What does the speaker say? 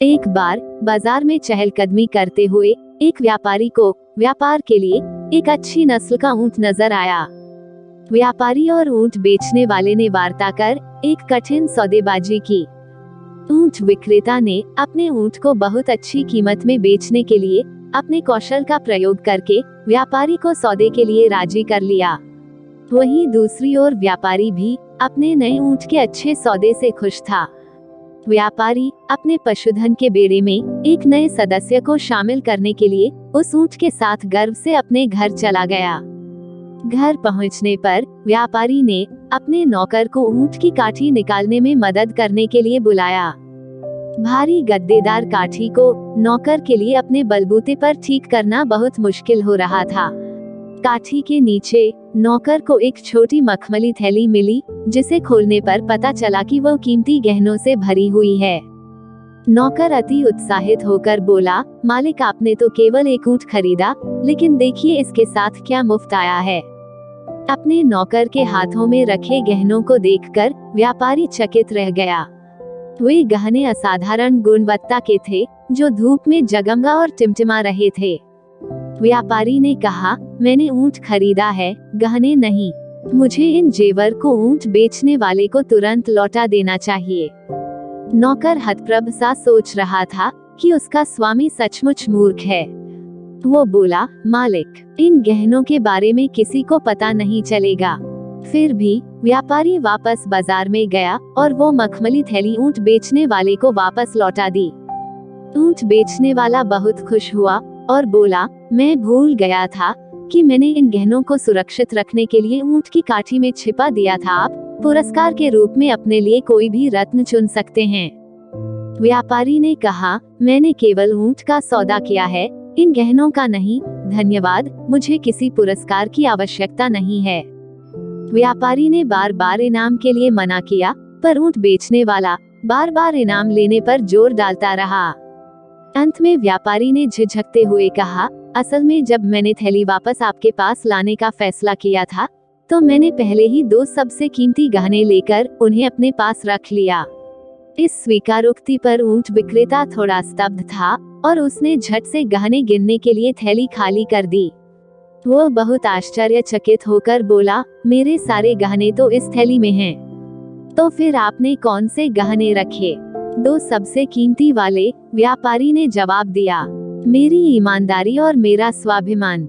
एक बार बाजार में चहलकदमी करते हुए एक व्यापारी को व्यापार के लिए एक अच्छी नस्ल का ऊंट नजर आया। व्यापारी और ऊंट बेचने वाले ने वार्ता कर एक कठिन सौदेबाजी की। ऊंट विक्रेता ने अपने ऊंट को बहुत अच्छी कीमत में बेचने के लिए अपने कौशल का प्रयोग करके व्यापारी को सौदे के लिए राजी कर लिया। वहीं दूसरी ओर व्यापारी भी अपने नए ऊंट के अच्छे सौदे से खुश था। व्यापारी अपने पशुधन के बेड़े में एक नए सदस्य को शामिल करने के लिए उस ऊंट के साथ गर्व से अपने घर चला गया। घर पहुंचने पर व्यापारी ने अपने नौकर को ऊंट की काठी निकालने में मदद करने के लिए बुलाया। भारी गद्देदार काठी को नौकर के लिए अपने बलबूते पर ठीक करना बहुत मुश्किल हो रहा था। काठी के नीचे नौकर को एक छोटी मखमली थैली मिली, जिसे खोलने पर पता चला कि वो कीमती गहनों से भरी हुई है। नौकर अति उत्साहित होकर बोला, मालिक, आपने तो केवल एक ऊंट खरीदा, लेकिन देखिए इसके साथ क्या मुफ्त आया है। अपने नौकर के हाथों में रखे गहनों को देखकर व्यापारी चकित रह गया। वे गहने असाधारण गुणवत्ता के थे, जो धूप में जगमगा और टिमटिमा रहे थे। व्यापारी ने कहा, मैंने ऊंट खरीदा है, गहने नहीं। मुझे इन जेवर को ऊंट बेचने वाले को तुरंत लौटा देना चाहिए। नौकर हतप्रभ सा सोच रहा था कि उसका स्वामी सचमुच मूर्ख है। वो बोला, मालिक, इन गहनों के बारे में किसी को पता नहीं चलेगा। फिर भी व्यापारी वापस बाजार में गया और वो मखमली थैली ऊंट बेचने वाले को वापस लौटा दी। ऊंट बेचने वाला बहुत खुश हुआ और बोला, मैं भूल गया था कि मैंने इन गहनों को सुरक्षित रखने के लिए ऊंट की काठी में छिपा दिया था। आप पुरस्कार के रूप में अपने लिए कोई भी रत्न चुन सकते हैं। व्यापारी ने कहा, मैंने केवल ऊंट का सौदा किया है, इन गहनों का नहीं। धन्यवाद, मुझे किसी पुरस्कार की आवश्यकता नहीं है। व्यापारी ने बार बार इनाम के लिए मना किया, पर ऊंट बेचने वाला बार बार इनाम लेने पर जोर डालता रहा। अंत में व्यापारी ने झिझकते हुए कहा, असल में जब मैंने थैली वापस आपके पास लाने का फैसला किया था, तो मैंने पहले ही 2 सबसे कीमती गहने लेकर उन्हें अपने पास रख लिया। इस स्वीकारोक्ति पर ऊंट विक्रेता थोड़ा स्तब्ध था और उसने झट से गहने गिनने के लिए थैली खाली कर दी। वो बहुत आश्चर्यचकित होकर बोला, मेरे सारे गहने तो इस थैली में हैं। तो फिर आपने कौन से गहने रखे? 2 सबसे कीमती वाले, व्यापारी ने जवाब दिया। मेरी ईमानदारी और मेरा स्वाभिमान।